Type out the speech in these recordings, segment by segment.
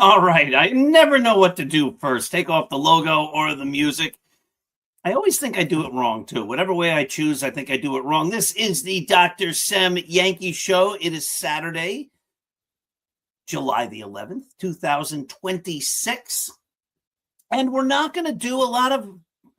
All right. I never know what to do first. Take off the logo or the music. I always think I do it wrong, too. Whatever way I choose, I think I do it wrong. This is the Dr. Sem Yankee Show. It is Saturday, July the 11th, 2026. And we're not going to do a lot of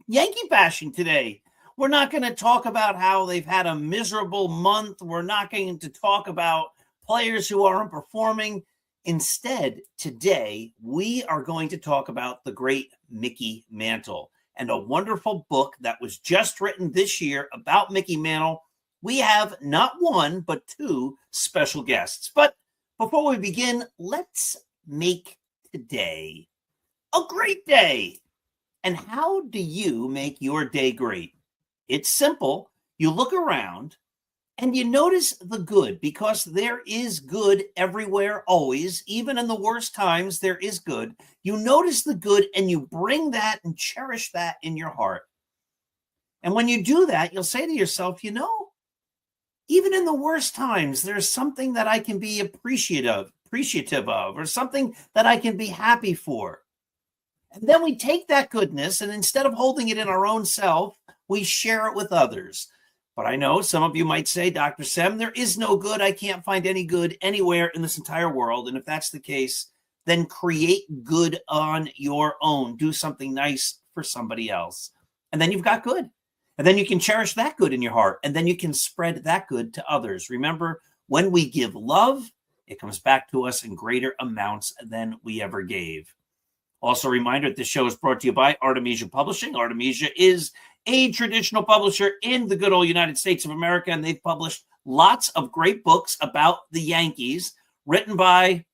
Yankee bashing today. We're not going to talk about how they've had a miserable month. We're not going to talk about players who aren't performing. Instead, today, we are going to talk about the great Mickey Mantle and a wonderful book that was just written this year about Mickey Mantle. We have not one, but two special guests. But before we begin, let's make today a great day. And how do you make your day great? It's simple. You look around and you notice the good, because there is good everywhere, always. Even in the worst times, there is good. You notice the good and you bring that and cherish that in your heart. And when you do that, you'll say to yourself, even in the worst times, there's something that I can be appreciative of, or something that I can be happy for. And then we take that goodness, and instead of holding it in our own self, we share it with others. But I know some of you might say, Dr. Sem, there is no good. I can't find any good anywhere in this entire world. And if that's the case, then create good on your own. Do something nice for somebody else. And then you've got good. And then you can cherish that good in your heart. And then you can spread that good to others. Remember, when we give love, it comes back to us in greater amounts than we ever gave. Also, a reminder that this show is brought to you by Artemisia Publishing. Artemisia is a traditional publisher in the good old United States of America, and they've published lots of great books about the Yankees written by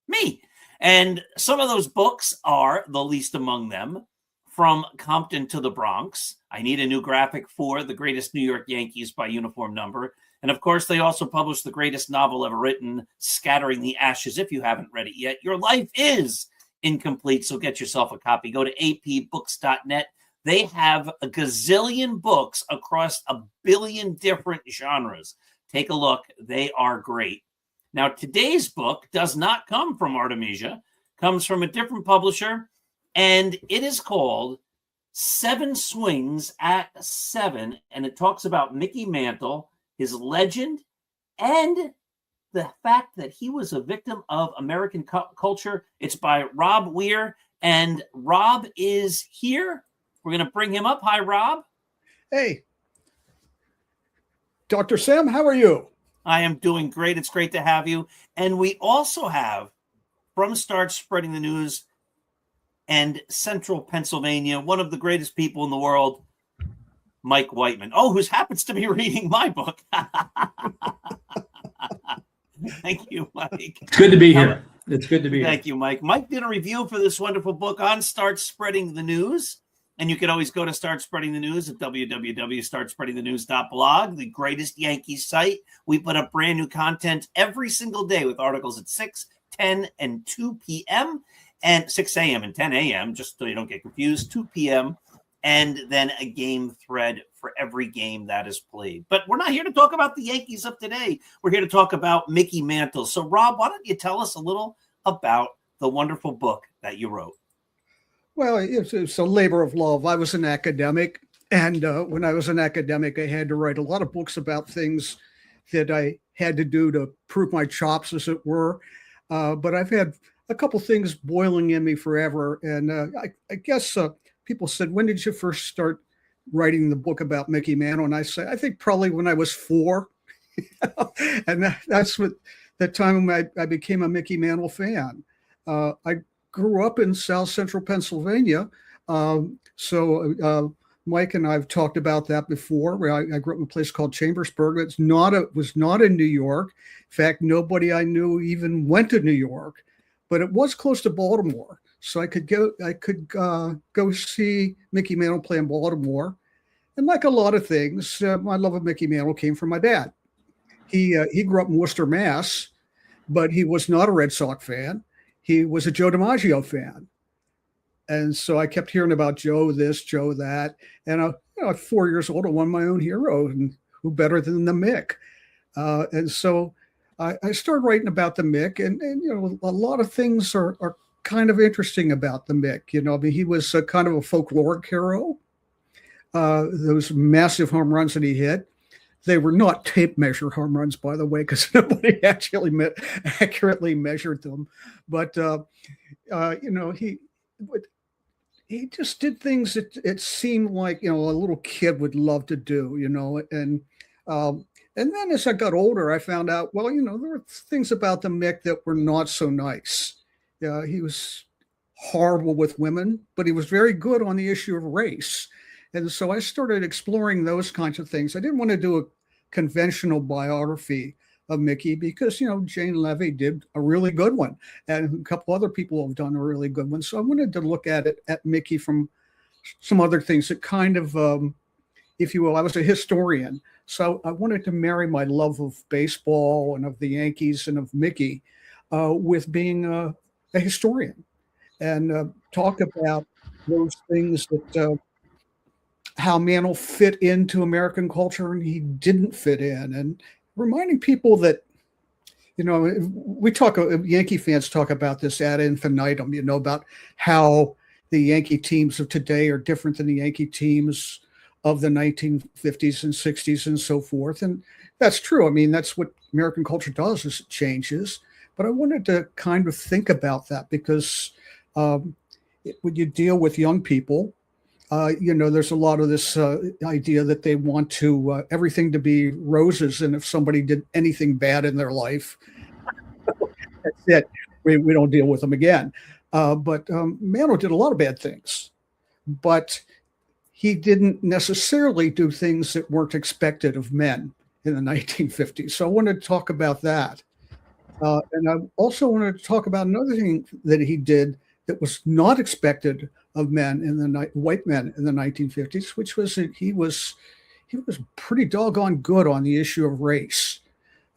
me. And some of those books are, the least among them, From Compton to the Bronx. I Need a New Graphic for The Greatest New York Yankees by Uniform Number. And of course, they also published the greatest novel ever written, Scattering the Ashes. If you haven't read it yet, your life is incomplete, so get yourself a copy. Go to apbooks.net. They have a gazillion books across a billion different genres. Take a look. They are great. Now, today's book does not come from Artemisia, comes from a different publisher, and it is called 7 Swings at 7, and it talks about Mickey Mantle, his legend, and the fact that he was a victim of American culture. It's by Rob Weir, and Rob is here. We're going to bring him up. Hi, Rob. Hey, Dr. Sem, how are you? I am doing great. It's great to have you. And we also have, from Start Spreading the News, and Central Pennsylvania, one of the greatest people in the world, Mike Whiteman. Oh, who happens to be reading my book. Thank you, Mike. It's good to be here. It's good to be Thank here. you, Mike. Mike did a review for this wonderful book on Start Spreading the News. And you can always go to Start Spreading the News at www.startspreadingthenews.blog, the greatest Yankees site. We put up brand new content every single day with articles at 6, 10, and 2 p.m. and 6 a.m. and 10 a.m., just so you don't get confused, 2 p.m., and then a game thread for every game that is played. But we're not here to talk about the Yankees of today. We're here to talk about Mickey Mantle. So, Rob, why don't you tell us a little about the wonderful book that you wrote? Well, it's a labor of love. I was an academic, and when I was an academic, I had to write a lot of books about things that I had to do to prove my chops, as it were. But I've had a couple things boiling in me forever. And I guess people said, when did you first start writing the book about Mickey Mantle? And I said, I think probably when I was 4. And that's what the time I became a Mickey Mantle fan. I grew up in South Central Pennsylvania. So Mike and I have talked about that before. I grew up in a place called Chambersburg. It was not in New York. In fact, nobody I knew even went to New York, but it was close to Baltimore. So I could go see Mickey Mantle play in Baltimore. And like a lot of things, my love of Mickey Mantle came from my dad. He grew up in Worcester, Mass, but he was not a Red Sox fan. He was a Joe DiMaggio fan. And so I kept hearing about Joe this, Joe that. And at 4 years old, I won my own hero, and who better than the Mick? And so I started writing about the Mick, and a lot of things are kind of interesting about the Mick. I mean, he was kind of a folkloric hero. Those massive home runs that he hit. They were not tape measure home runs, by the way, because nobody actually accurately measured them. But he just did things that it seemed like a little kid would love to do. And then as I got older, I found out there were things about the Mick that were not so nice. He was horrible with women, but he was very good on the issue of race. And so I started exploring those kinds of things. I didn't want to do a conventional biography of Mickey because, Jane Levy did a really good one, and a couple other people have done a really good one. So I wanted to look at Mickey from some other things that kind of, if you will, I was a historian. So I wanted to marry my love of baseball and of the Yankees and of Mickey with being a historian and talk about those things that, how Mantle fit into American culture and he didn't fit in, and reminding people that, we talk, Yankee fans talk about this ad infinitum, about how the Yankee teams of today are different than the Yankee teams of the 1950s and 60s and so forth. And that's true. I mean, that's what American culture does, is it changes. But I wanted to kind of think about that because when you deal with young people, there's a lot of this idea that they want to everything to be roses, and if somebody did anything bad in their life, that's it. We don't deal with them again. But Mantle did a lot of bad things, but he didn't necessarily do things that weren't expected of men in the 1950s. So I wanted to talk about that. And I also wanted to talk about another thing that he did that was not expected of men white men in the 1950s, which was that he was pretty doggone good on the issue of race.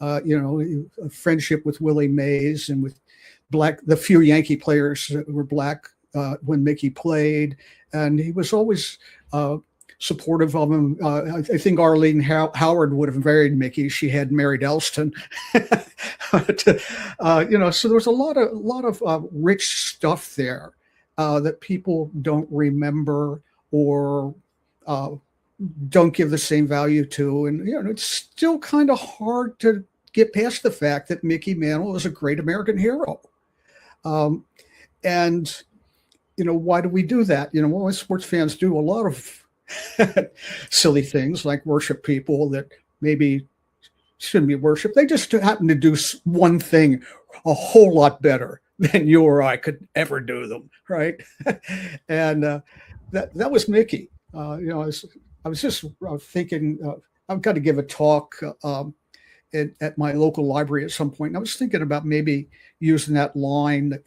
A friendship with Willie Mays and with the few Yankee players that were black when Mickey played, and he was always supportive of him. I think Arlene Howard would have married Mickey. She had married Elston. But, so there was a lot of rich stuff there that people don't remember or don't give the same value to. And, it's still kind of hard to get past the fact that Mickey Mantle is a great American hero. And, why do we do that? Well, sports fans do a lot of silly things like worship people that maybe shouldn't be worshiped. They just happen to do one thing a whole lot better than you or I could ever do them, right? And that was Mickey. I was just thinking I've got to give a talk at my local library at some point. And I was thinking about maybe using that line that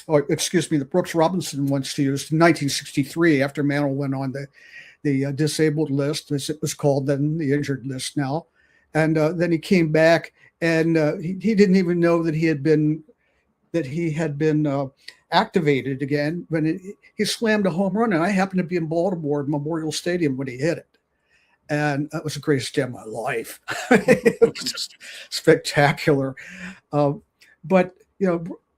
that Brooks Robinson once used in 1963 after Mantle went on the disabled list, as it was called then, the injured list now. And then he came back, and he didn't even know that he had been activated again when he slammed a home run. And I happened to be in Baltimore at Memorial Stadium when he hit it. And that was the greatest day of my life. It was just spectacular. But,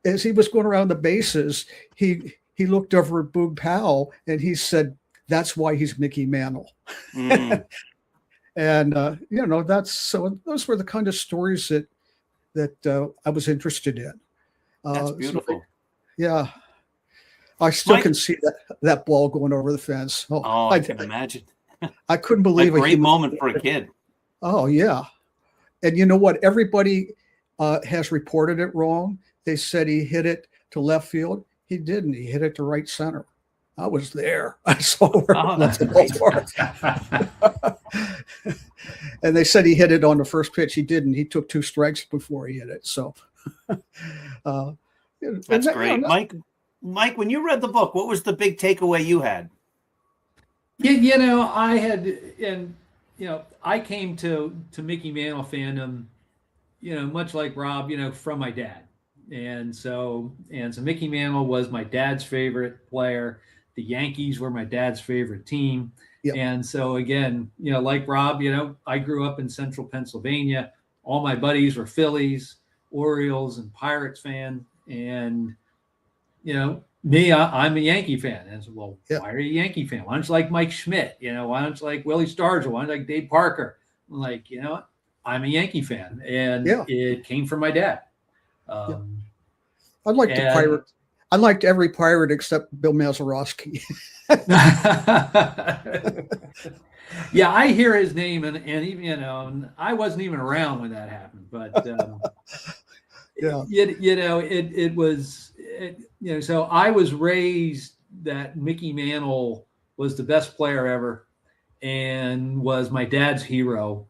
as he was going around the bases, he looked over at Boog Powell and he said, "That's why he's Mickey Mantle." Mm. And, those were the kind of stories that I was interested in. That's beautiful. So, yeah. I still can see that ball going over the fence. I can imagine. I couldn't believe a great moment for a kid. Oh, yeah. And you know what? Everybody has reported it wrong. They said he hit it to left field. He didn't. He hit it to right center. I was there. I saw where it was. And they said he hit it on the first pitch. He didn't. He took 2 strikes before he hit it. So that's great. Mike, when you read the book, what was the big takeaway you had? I came to Mickey Mantle fandom, much like Rob, from my dad. And so Mickey Mantle was my dad's favorite player. The Yankees were my dad's favorite team. Yep. And so again, like Rob, I grew up in central Pennsylvania. All my buddies were Phillies, Orioles, and Pirates fan. And, me, I'm a Yankee fan. And so, well, Why are you a Yankee fan? Why don't you like Mike Schmidt? Why don't you like Willie Stargell? Why don't you like Dave Parker? I'm like, I'm a Yankee fan. And it came from my dad. I liked the Pirate. I liked every Pirate except Bill Mazeroski. Yeah, I hear his name, and even I wasn't even around when that happened, but it was so I was raised that Mickey Mantle was the best player ever, and was my dad's hero.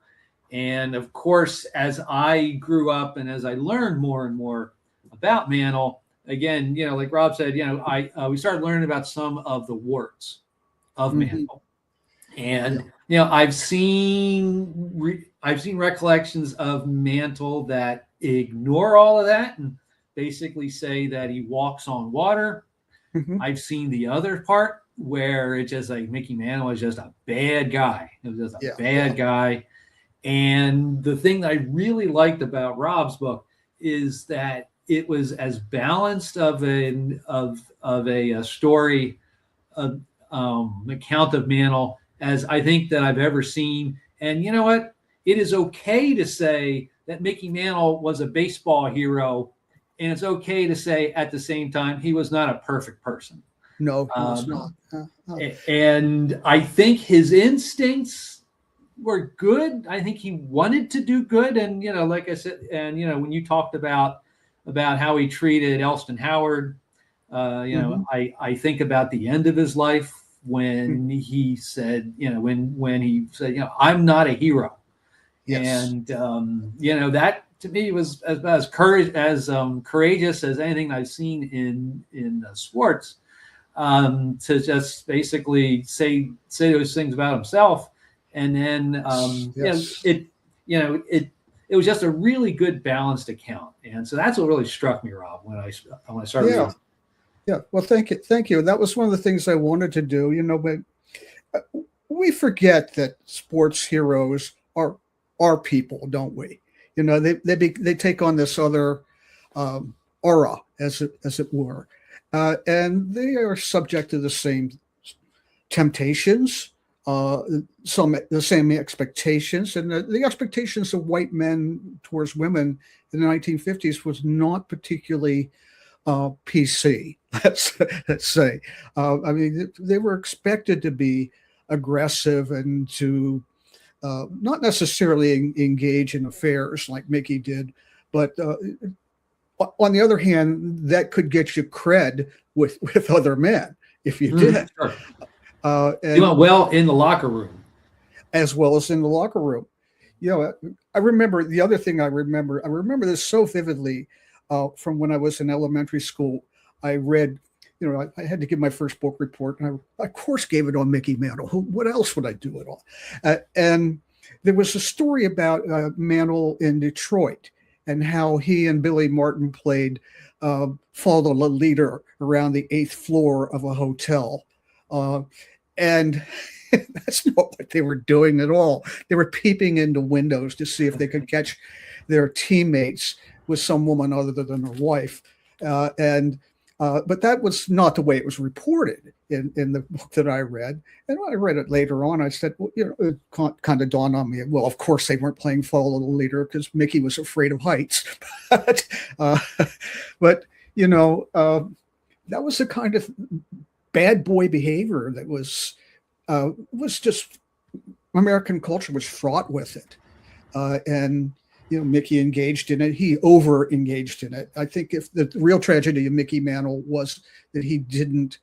And of course, as I grew up and as I learned more and more about Mantle, again, like Rob said, we started learning about some of the warts of Mantle, and I've seen recollections of Mantle that ignore all of that and basically say that he walks on water. Mm-hmm. I've seen the other part where it's just like Mickey Mantle is just a bad guy. It was just a bad guy. And the thing that I really liked about Rob's book is that it was as balanced of a story, account of Mantle as I think that I've ever seen. And you know what? It is okay to say that Mickey Mantle was a baseball hero, and it's okay to say at the same time he was not a perfect person. No, he was not. And I think his instincts were good. I think he wanted to do good. And, like I said, and, when you talked about how he treated Elston Howard, I think about the end of his life when he said, when he said, I'm not a hero. Yes. And, that to me was as courageous as anything I've seen in sports, to just basically say those things about himself. And then, it was just a really good balanced account. And so that's what really struck me, Rob, when I started reading. Yeah. Well, thank you. That was one of the things I wanted to do, but we forget that sports heroes are people, don't we? They take on this other aura, as it were, and they are subject to the same temptations, the same expectations, and the expectations of white men towards women in the 1950s was not particularly PC. Let's say, they were expected to be aggressive and to not necessarily engage in affairs like Mickey did, but on the other hand, that could get you cred with other men if you did. Sure. And You went well in the locker room. as well as in the locker room. I remember the other thing I remember this so vividly from when I was in elementary school. I read, I had to give my first book report, and I of course gave it on Mickey Mantle. What else would I do it on? And there was a story about Mantle in Detroit and how he and Billy Martin played follow the leader around the 8th floor of a hotel. And that's not what they were doing at all. They were peeping into windows to see if they could catch their teammates with some woman other than their wife. But that was not the way it was reported in the book that I read. And when I read it later on, I said, well, it kind of dawned on me, well, of course they weren't playing follow the leader because Mickey was afraid of heights. But that was the kind of bad boy behavior that was just, American culture was fraught with it. And Mickey engaged in it. He over engaged in it. I think if the real tragedy of Mickey Mantle was that he didn't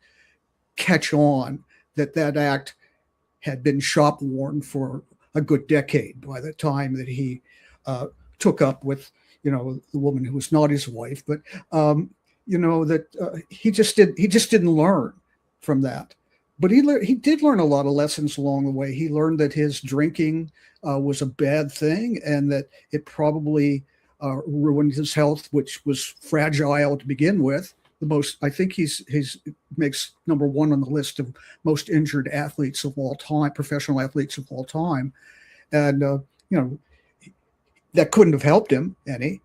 catch on that act had been shop worn for a good decade by the time that he took up with, the woman who was not his wife. But, he just didn't learn from that. But he did learn a lot of lessons along the way. He learned that his drinking was a bad thing, and that it probably ruined his health, which was fragile to begin with. I think he's makes number 1 on the list of most injured athletes of all time, professional athletes of all time, and that couldn't have helped him any.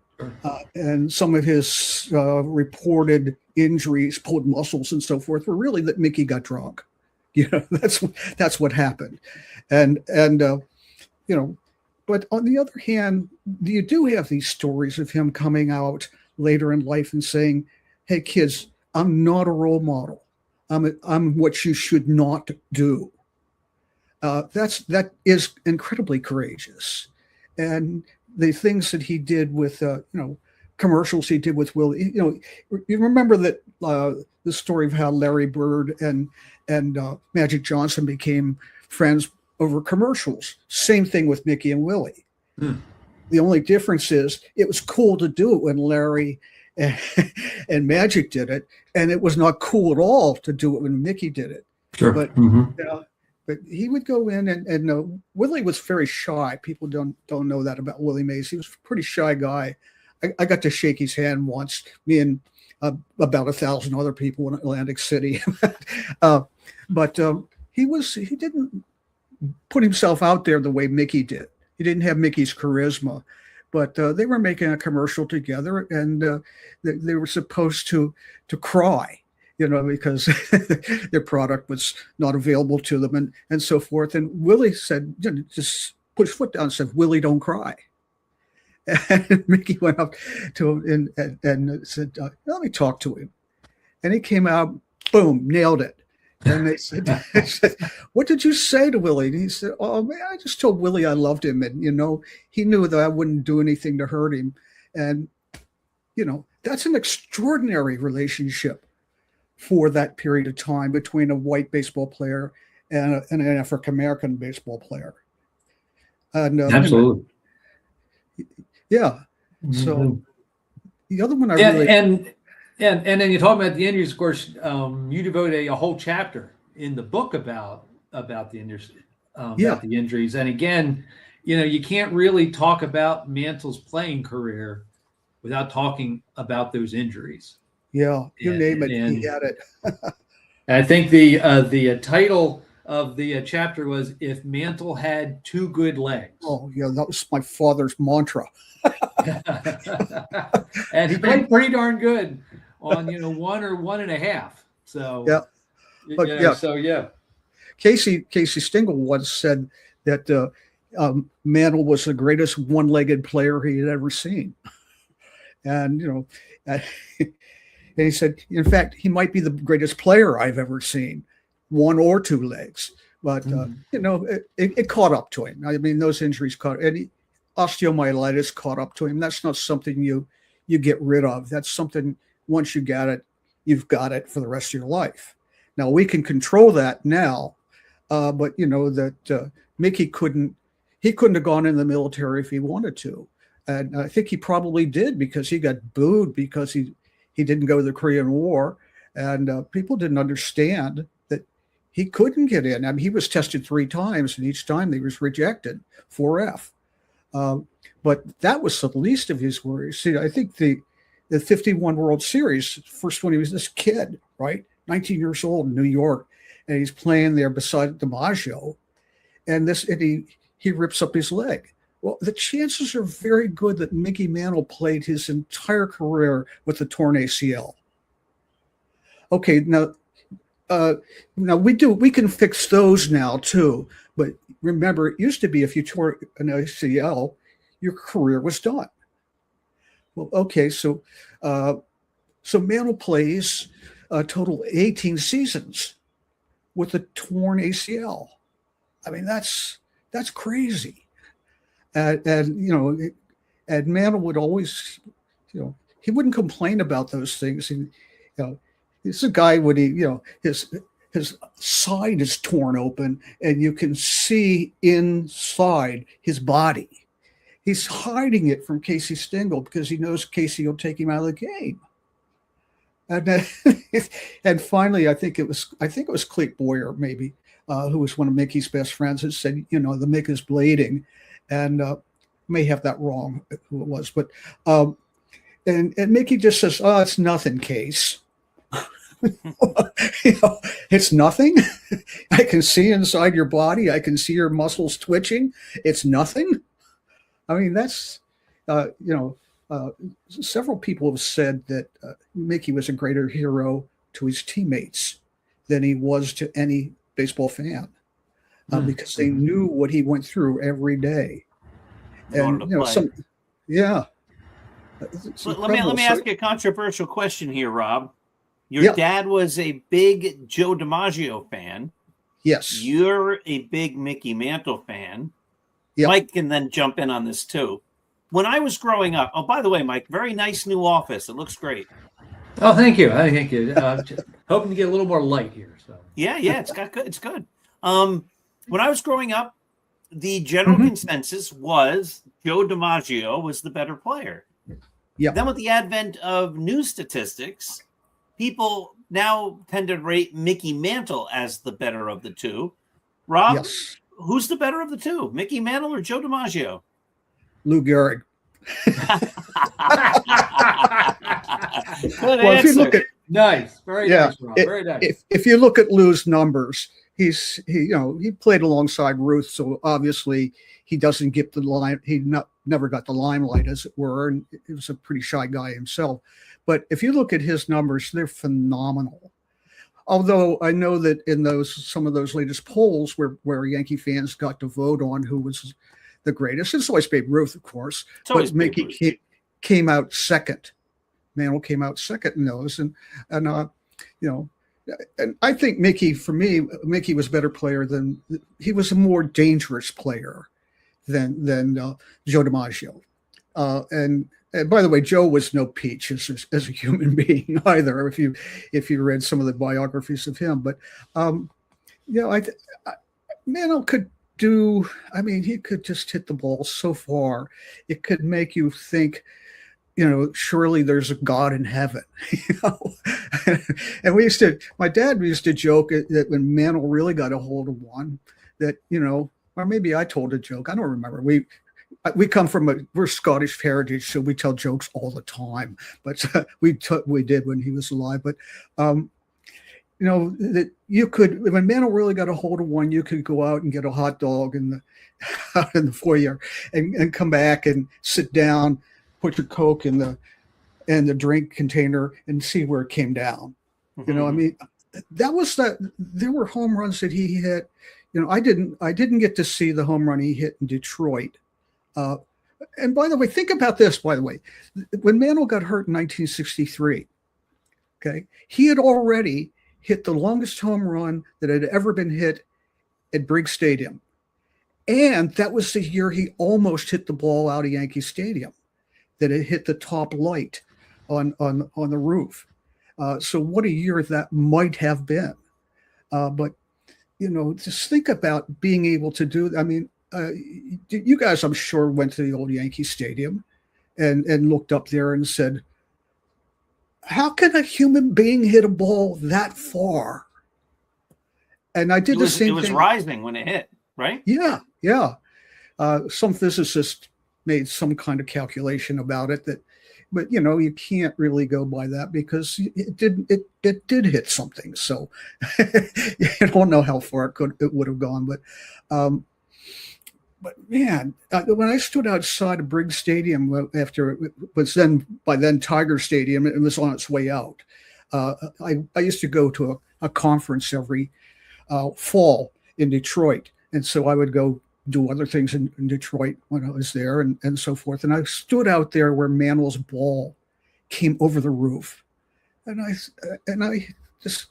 And some of his reported injuries, pulled muscles, and so forth, were really that Mickey got drunk. That's what happened, and but on the other hand, you do have these stories of him coming out later in life and saying, "Hey kids, I'm not a role model. I'm what you should not do." That is incredibly courageous, and the things that he did with commercials he did with Willie. You remember that the story of how Larry Bird and Magic Johnson became friends over commercials. Same thing with Mickey and Willie. The only difference is it was cool to do it when Larry and Magic did it, and it was not cool at all to do it when Mickey did it. Sure. But but he would go in and Willie was very shy. People don't know that about Willie Mays. He was a pretty shy guy. I got to shake his hand once, me and about 1,000 other people in Atlantic City. But he didn't put himself out there the way Mickey did. He didn't have Mickey's charisma, but they were making a commercial together, and they were supposed to cry, because their product was not available to them and so forth. And Willie said, just put his foot down and said, "Willie, don't cry." And Mickey went up to him and said, "Let me talk to him." And he came out, boom, nailed it. And they said, "What did you say to Willie?" And he said, "Oh, man, I just told Willie I loved him. And, he knew that I wouldn't do anything to hurt him." And, that's an extraordinary relationship for that period of time between a white baseball player and an African-American baseball player. And, absolutely. Yeah. So Mm-hmm. the other one and then you talk about the injuries. Of course, you devote a whole chapter in the book about the injuries. About the injuries. And again, you can't really talk about Mantle's playing career without talking about those injuries. Yeah, name it, he had it. I think the title of the chapter was "If Mantle Had Two Good Legs." Oh, yeah, that was my father's mantra. And he played pretty darn good on 1 or 1.5. So yeah, Casey Stengel once said that Mantle was the greatest one-legged player he had ever seen, and and he said, in fact, he might be the greatest player I've ever seen, 1 or 2 legs. But it caught up to him. I mean, those injuries caught, and osteomyelitis caught up to him. That's not something you you get rid of. That's something, once you got it, you've got it for the rest of your life. Now we can control that now, but you know that Mickey couldn't have gone in the military if he wanted to. And I think he probably did, because he got booed because he didn't go to the Korean War, and people didn't understand that he couldn't get in. I mean, he was tested 3 times, and each time he was rejected, 4F. But that was the least of his worries. See, I think the 51 World Series, first when he was this kid, right, 19 years old in New York, and he's playing there beside DiMaggio, and he rips up his leg. Well, the chances are very good that Mickey Mantle played his entire career with a torn ACL. Okay, now we can fix those now too. But remember, it used to be if you tore an ACL, your career was done. Well, okay, so Mantle plays a total 18 seasons with a torn ACL. I mean, that's crazy. And you know, and Mantle would always, you know, he wouldn't complain about those things. And you know, he's a guy when he, you know, his side is torn open and you can see inside his body. He's hiding it from Casey Stengel because he knows Casey will take him out of the game. And then, and finally, I think it was Clete Boyer, maybe, who was one of Mickey's best friends, that said, you know, the Mick is bleeding, and may have that wrong, who it was, but and Mickey just says, "Oh, it's nothing, Case." You know, it's nothing. I can see inside your body. I can see your muscles twitching. It's nothing. I mean, that's you know, several people have said that Mickey was a greater hero to his teammates than he was to any baseball fan, because they knew what he went through every day. And you know, yeah. So let me ask you a controversial question here, Rob. Your dad was a big Joe DiMaggio fan. Yes. You're a big Mickey Mantle fan. Yep. Mike can then jump in on this too. When I was growing up, oh, by the way, Mike, very nice new office. It looks great. Oh, thank you. Thank you. Just hoping to get a little more light here. So yeah, it's got good. It's good. When I was growing up, the general consensus was Joe DiMaggio was the better player. Yeah. Then with the advent of news statistics, people now tend to rate Mickey Mantle as the better of the two. Rob, yes. Who's the better of the two, Mickey Mantle or Joe DiMaggio? Lou Gehrig. Good answer. If you look at, nice, very nice, Rob. Very nice. If you look at Lou's numbers, he played alongside Ruth, so obviously he doesn't get the line. Never got the limelight, as it were, and he was a pretty shy guy himself. But if you look at his numbers, they're phenomenal. Although I know that in some of those latest polls where Yankee fans got to vote on who was the greatest, it's always Babe Ruth, of course, but Mickey came out second. Mantle came out second in those, and you know, and I think Mickey was a better player he was a more dangerous player than Joe DiMaggio. And by the way, Joe was no peach as a human being either. If you read some of the biographies of him, but you know, Mantle could do. I mean, he could just hit the ball so far. It could make you think, you know, surely there's a God in heaven. You know, and my dad used to joke that when Mantle really got a hold of one, that, you know, or maybe I told a joke. I don't remember. We come from we're Scottish heritage, so we tell jokes all the time. But we did when he was alive. But you know, that you could, when Mantle really got a hold of one, you could go out and get a hot dog out in the foyer and come back and sit down, put your Coke in the drink container and see where it came down. You know, I mean, there were home runs that he hit. You know, I didn't get to see the home run he hit in Detroit. And by the way, think about this, by the way, when Mantle got hurt in 1963, okay, he had already hit the longest home run that had ever been hit at Briggs Stadium. And that was the year he almost hit the ball out of Yankee Stadium. that it hit the top light on the roof. So what a year that might have been. But just think about being able to do. I mean, you guys, I'm sure, went to the old Yankee Stadium and looked up there and said, "How can a human being hit a ball that far?" And I did the same thing. It was rising when it hit, right? Yeah. Some physicist made some kind of calculation about it but you can't really go by that because it did hit something. So you don't know how far it would have gone. But man, when I stood outside of Briggs Stadium after it was by then Tiger Stadium, it was on its way out. I used to go to a conference every fall in Detroit, and so I would go do other things in Detroit when I was there and so forth. And I stood out there where Mantle's ball came over the roof, and I just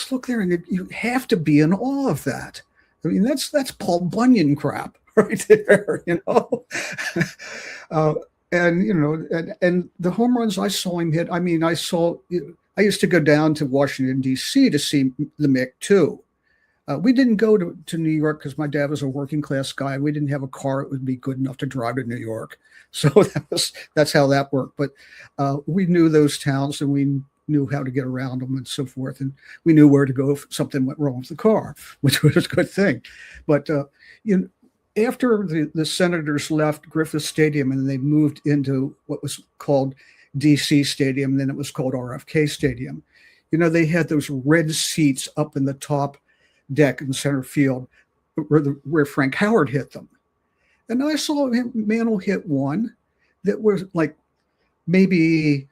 look there, and you have to be in awe of that. I mean, that's Paul Bunyan crap right there, and the home runs I saw him hit. I mean, I used to go down to Washington, D.C. to see the Mick too. We didn't go to New York because my dad was a working class guy. We didn't have a car that would be good enough to drive to New York. So that's how that worked. But we knew those towns, and we knew how to get around them and so forth. And we knew where to go if something went wrong with the car, which was a good thing. But after the Senators left Griffith Stadium and they moved into what was called DC Stadium, and then it was called RFK Stadium, they had those red seats up in the top deck in center field where Frank Howard hit them. And I saw Mantle hit one that was like maybe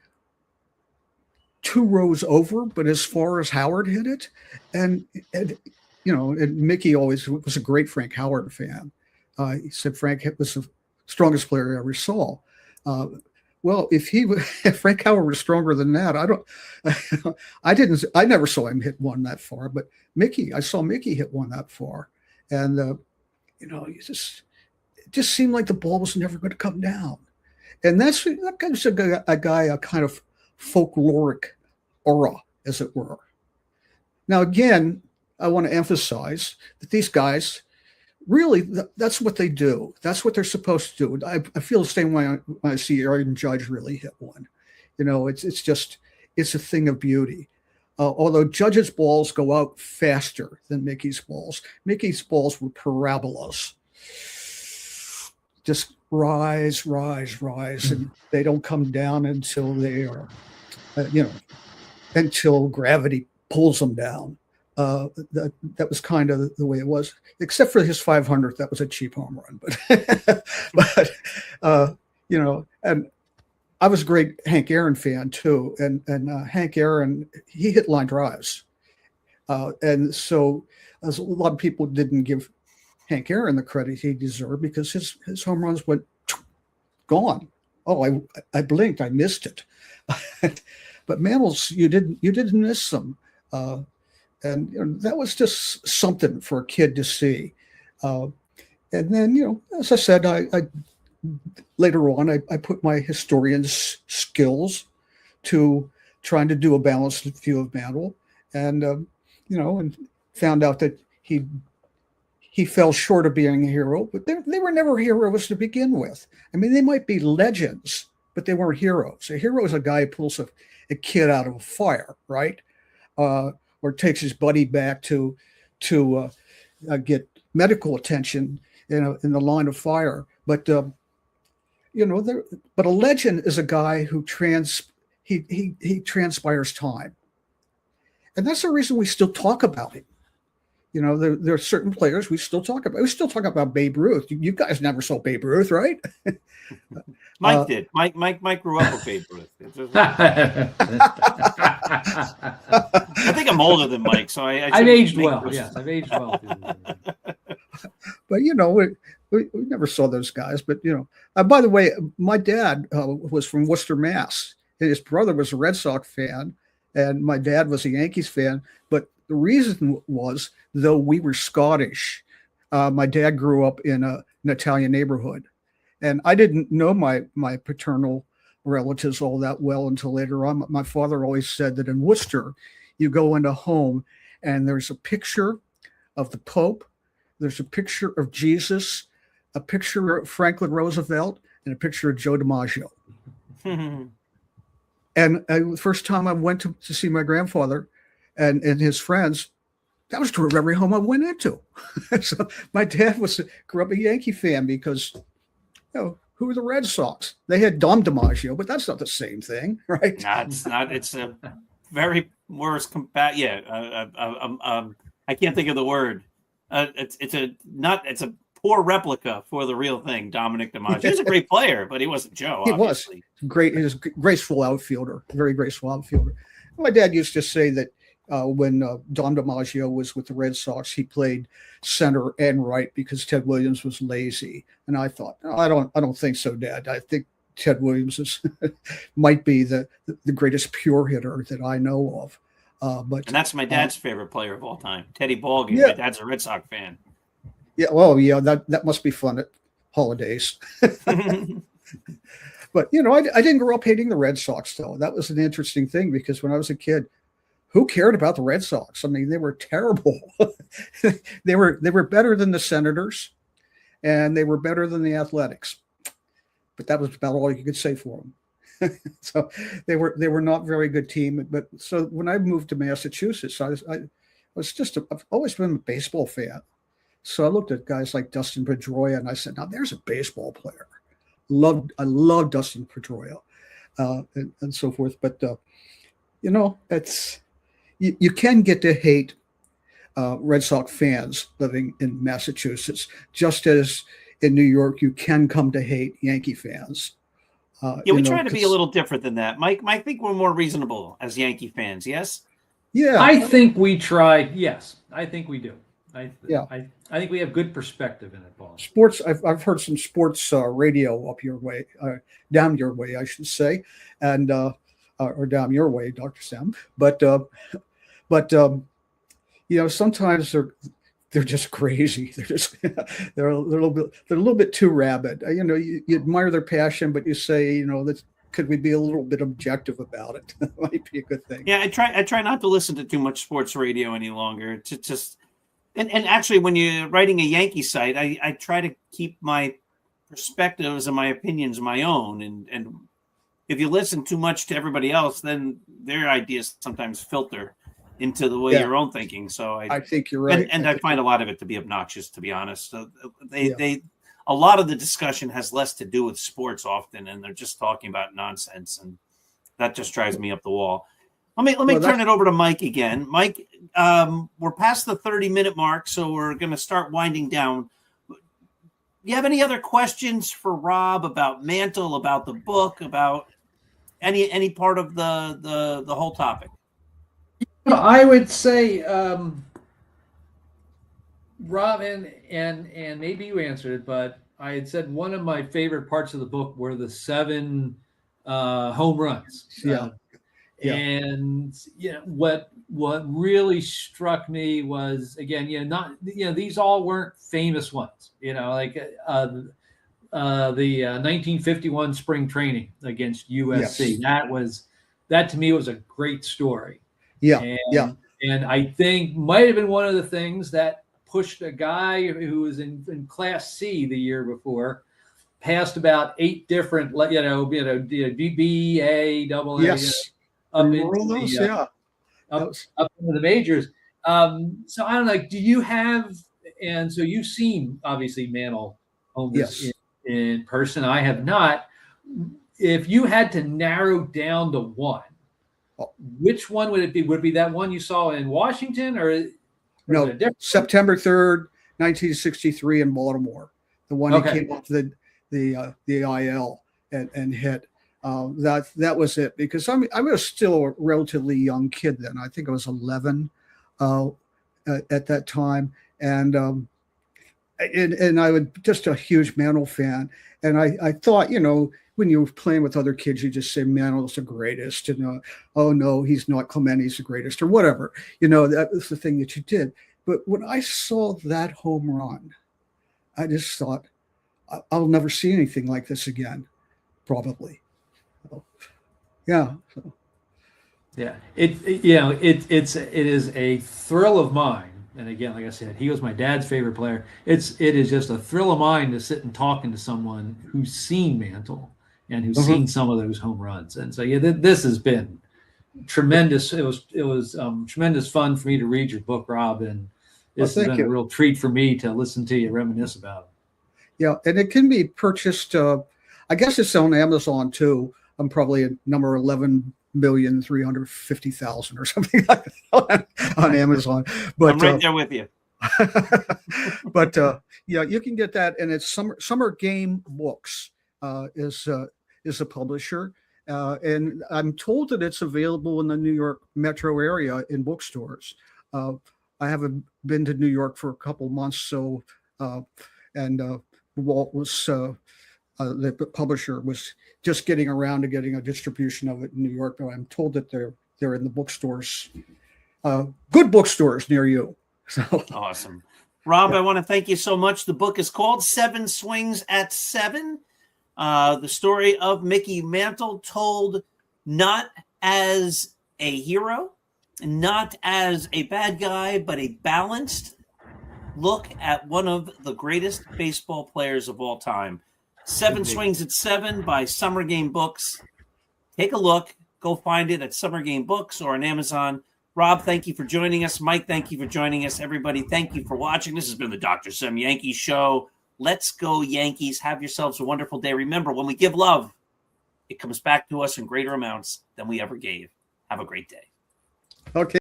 2 rows over, but as far as Howard hit it. And Mickey always was a great Frank Howard fan. He said Frank was the strongest player I ever saw. Well, if Frank Howard was stronger than that, I never saw him hit one that far, but I saw Mickey hit one that far. And, it just seemed like the ball was never going to come down. And that gives a guy a kind of folkloric aura, as it were. Now, again, I want to emphasize that these guys, really, that's what they do. That's what they're supposed to do. I feel the same way when I see Aaron Judge really hit one. It's a thing of beauty. Although Judge's balls go out faster than Mickey's balls. Mickey's balls were parabolas. Just rise, and they don't come down until they are, until gravity pulls them down. That was kind of the way it was, except for his 500th. That was a cheap home run, but and I was a great Hank Aaron fan too. And Hank Aaron, he hit line drives. And so a lot of people didn't give Hank Aaron the credit he deserved because his home runs went gone. Oh, I blinked, I missed it. But Mantle's, you didn't miss them. And that was just something for a kid to see. And then, as I said, I later on, I put my historian's skills to trying to do a balanced view of Mantle, and and found out that he fell short of being a hero, but they were never heroes to begin with. I mean, they might be legends, but they weren't heroes. A hero is a guy who pulls a kid out of a fire, right? Or takes his buddy back to get medical attention in the line of fire. But but a legend is a guy who he transpires time, and that's the reason we still talk about him. There are certain players we still talk about. We still talk about Babe Ruth. You guys never saw Babe Ruth, right? Mike did. Mike grew up with Babe Ruth. I think I'm older than Mike, so I've aged well. Yes, I've aged well. But we never saw those guys. But by the way, my dad was from Worcester, Mass. And his brother was a Red Sox fan, and my dad was a Yankees fan. But the reason was, though we were Scottish, my dad grew up in an Italian neighborhood. And I didn't know my paternal relatives all that well until later on. My father always said that in Worcester, you go into a home and there's a picture of the Pope, there's a picture of Jesus, a picture of Franklin Roosevelt, and a picture of Joe DiMaggio. And the first time I went to see my grandfather and his friends, that was true of every home I went into. So my dad grew up a Yankee fan because, who were the Red Sox? They had Dom DiMaggio, but that's not the same thing, right? No, it's not. It's a very worse I can't think of the word. It's a poor replica for the real thing. Dominic DiMaggio. He was a great player, but he wasn't Joe. Obviously. He was great. He was a graceful outfielder, very graceful outfielder. My dad used to say that when Dom DiMaggio was with the Red Sox, he played center and right because Ted Williams was lazy. And I thought, no, I don't think so, Dad. I think Ted Williams might be the greatest pure hitter that I know of. And that's my dad's favorite player of all time, Teddy Ballgame. Yeah. My dad's a Red Sox fan. Yeah, well, yeah, that must be fun at holidays. But I didn't grow up hating the Red Sox, though. That was an interesting thing because when I was a kid, who cared about the Red Sox? I mean, they were terrible. They were better than the Senators, and they were better than the Athletics. But that was about all you could say for them. So they were not a very good team. But so when I moved to Massachusetts, I've always been a baseball fan. So I looked at guys like Dustin Pedroia, and I said, "Now there's a baseball player." I love Dustin Pedroia, and so forth. But it's you can get to hate Red Sox fans living in Massachusetts, just as in New York you can come to hate Yankee fans. We try to be a little different than that, Mike. I think we're more reasonable as Yankee fans. Yes. Yeah, I think we try. Yes, I think we do. I think we have good perspective in it, Paul. Sports. I've heard some sports radio up your way, down your way, I should say, and or down your way, Dr. Sam. But sometimes they're just crazy. They're a little bit too rabid. You admire their passion, but you say, could we be a little bit objective about it? That might be a good thing. Yeah, I try not to listen to too much sports radio any longer. To just and actually, when you're writing a Yankee site, I try to keep my perspectives and my opinions my own. And if you listen too much to everybody else, then their ideas sometimes filter into the way your own thinking. So I think you're right. And I find a lot of it to be obnoxious, to be honest. So a lot of the discussion has less to do with sports often, and they're just talking about nonsense, and that just drives me up the wall. Let me turn it over to Mike again. Mike, we're past the 30-minute mark, so we're going to start winding down. Do you have any other questions for Rob about Mantle, about the book, about any part of the whole topic? I would say, Rob, and maybe you answered it, but I had said one of my favorite parts of the book were the 7 home runs. Yeah. And what really struck me was, again, these all weren't famous ones. Like the 1951 spring training against USC. Yes. That to me was a great story. Yeah. And I think might have been one of the things that pushed a guy who was in Class C the year before past about 8 different, B, A, double A. Yes. Up into the majors. So I don't know, do you have, and so you've seen obviously Mantle homers in person. I have not. If you had to narrow down to one, which one would it be? Would it be that one you saw in Washington, or no? September 3rd, 1963 in Baltimore. The one he came off the IL and hit. That was it, because I was still a relatively young kid then. I think I was 11 at that time, and I was just a huge Mantle fan. And I thought, when you were playing with other kids, you just say Mantle's the greatest, and oh no, he's not, Clemente's the greatest, or whatever. That was the thing that you did. But when I saw that home run, I just thought, I'll never see anything like this again, probably. So, yeah. So. Yeah, it is a thrill of mine. And again, like I said, he was my dad's favorite player. It is just a thrill of mine to sit and talking to someone who's seen Mantle and who's seen some of those home runs. And so yeah, this has been tremendous. It was tremendous fun for me to read your book, Rob, and this has been a real treat for me to listen to you reminisce about it. Yeah, and it can be purchased. I guess it's on Amazon too. I'm probably at number 11,350,000 or something like that on Amazon. But I'm right there with you. But yeah, you can get that, and it's Summer Game Books is a publisher, and I'm told that it's available in the New York metro area in bookstores. I haven't been to New York for a couple months, so and Walt was the publisher was just getting around to getting a distribution of it in New York. But I'm told that they're in the bookstores, good bookstores near you. So awesome. Rob, I want to thank you so much. The book is called 7 Swings at 7. The story of Mickey Mantle, told not as a hero, not as a bad guy, but a balanced look at one of the greatest baseball players of all time. 7 Swings at 7 by Summer Game Books. Take a look. Go find it at Summer Game Books or on Amazon. Rob, thank you for joining us. Mike, thank you for joining us. Everybody, thank you for watching. This has been the Dr. Sim Yankees Show. Let's go, Yankees. Have yourselves a wonderful day. Remember, when we give love, it comes back to us in greater amounts than we ever gave. Have a great day. Okay.